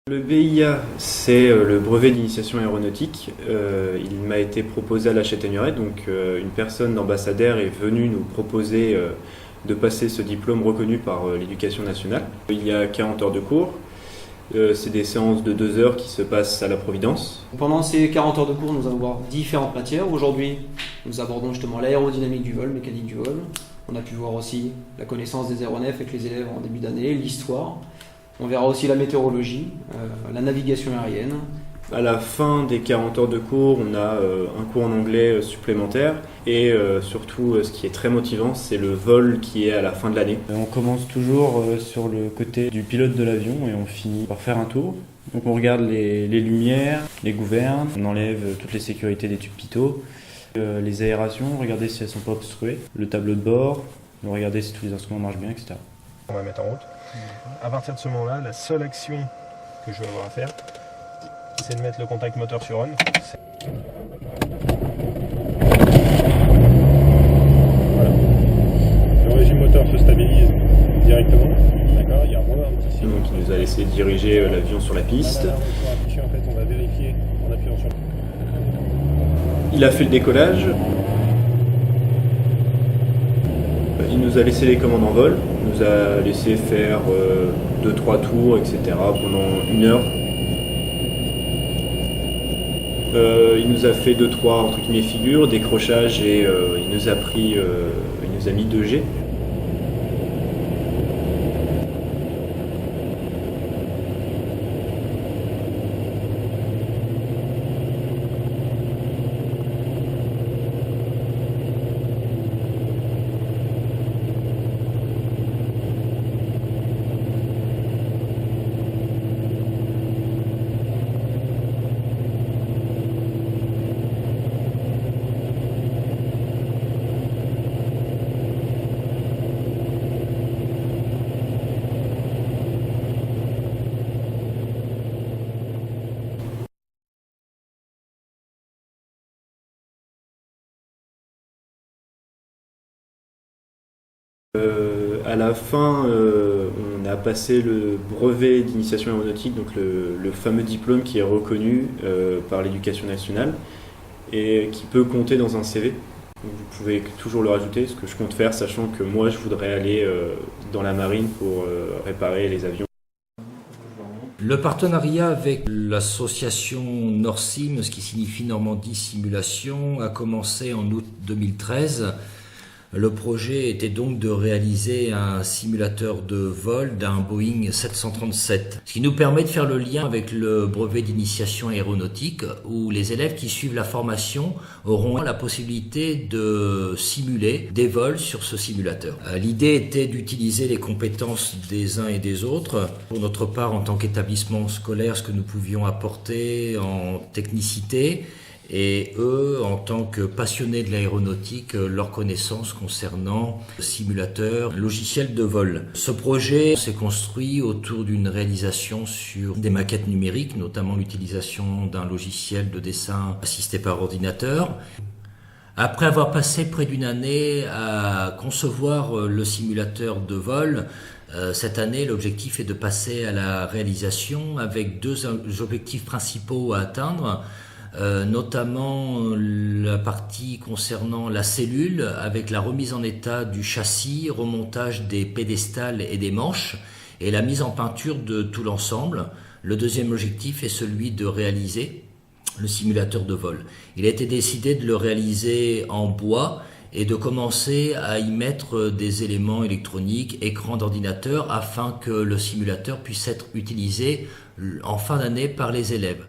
Le BIA, c'est le brevet d'initiation aéronautique. Il m'a été proposé à la Châtaigneraie, donc une personne d'ambassadeur est venue nous proposer de passer ce diplôme reconnu par l'Éducation nationale. Il y a 40 heures de cours. C'est des séances de 2 heures qui se passent à la Providence. Pendant ces 40 heures de cours, nous allons voir différentes matières. Aujourd'hui, nous abordons justement l'aérodynamique du vol, mécanique du vol. On a pu voir aussi la connaissance des aéronefs avec les élèves en début d'année, l'histoire. On verra aussi la météorologie, la navigation aérienne. À la fin des 40 heures de cours, on a un cours en anglais supplémentaire et surtout ce qui est très motivant, c'est le vol qui est à la fin de l'année. On commence toujours sur le côté du pilote de l'avion et on finit par faire un tour. Donc on regarde les lumières, les gouvernes, on enlève toutes les sécurités des tubes pitot, les aérations, regarder si elles ne sont pas obstruées, le tableau de bord, regarder si tous les instruments marchent bien, etc. On va mettre en route. À partir de ce moment-là, la seule action que je vais avoir à faire, c'est de mettre le contact moteur sur on. Voilà. Le régime moteur se stabilise directement. D'accord, il y a un petit signe. Donc il nous a laissé diriger l'avion sur la piste. En fait, on va vérifier en appuyant sur. Il a fait le décollage. Il nous a laissé les commandes en vol, il nous a laissé faire 2-3 tours, etc. pendant 1 heure. Il nous a fait 2-3 entre guillemets figures, décrochage et il nous a mis 2G. À la fin, on a passé le brevet d'initiation aéronautique, donc le fameux diplôme qui est reconnu par l'Éducation nationale et qui peut compter dans un CV. Donc vous pouvez toujours le rajouter, ce que je compte faire, sachant que moi je voudrais aller dans la marine pour réparer les avions. Le partenariat avec l'association NORSIM, ce qui signifie Normandie Simulation, a commencé en août 2013. Le projet était donc de réaliser un simulateur de vol d'un Boeing 737, ce qui nous permet de faire le lien avec le brevet d'initiation aéronautique où les élèves qui suivent la formation auront la possibilité de simuler des vols sur ce simulateur. L'idée était d'utiliser les compétences des uns et des autres. Pour notre part, en tant qu'établissement scolaire, ce que nous pouvions apporter en technicité, et eux, en tant que passionnés de l'aéronautique, leurs connaissances concernant simulateurs, logiciels de vol. Ce projet s'est construit autour d'une réalisation sur des maquettes numériques, notamment l'utilisation d'un logiciel de dessin assisté par ordinateur. Après avoir passé près d'1 année à concevoir le simulateur de vol, cette année, l'objectif est de passer à la réalisation avec 2 objectifs principaux à atteindre. Notamment la partie concernant la cellule avec la remise en état du châssis, remontage des pédestals et des manches et la mise en peinture de tout l'ensemble. Le deuxième objectif est celui de réaliser le simulateur de vol. Il a été décidé de le réaliser en bois et de commencer à y mettre des éléments électroniques, écran d'ordinateur, afin que le simulateur puisse être utilisé en fin d'année par les élèves.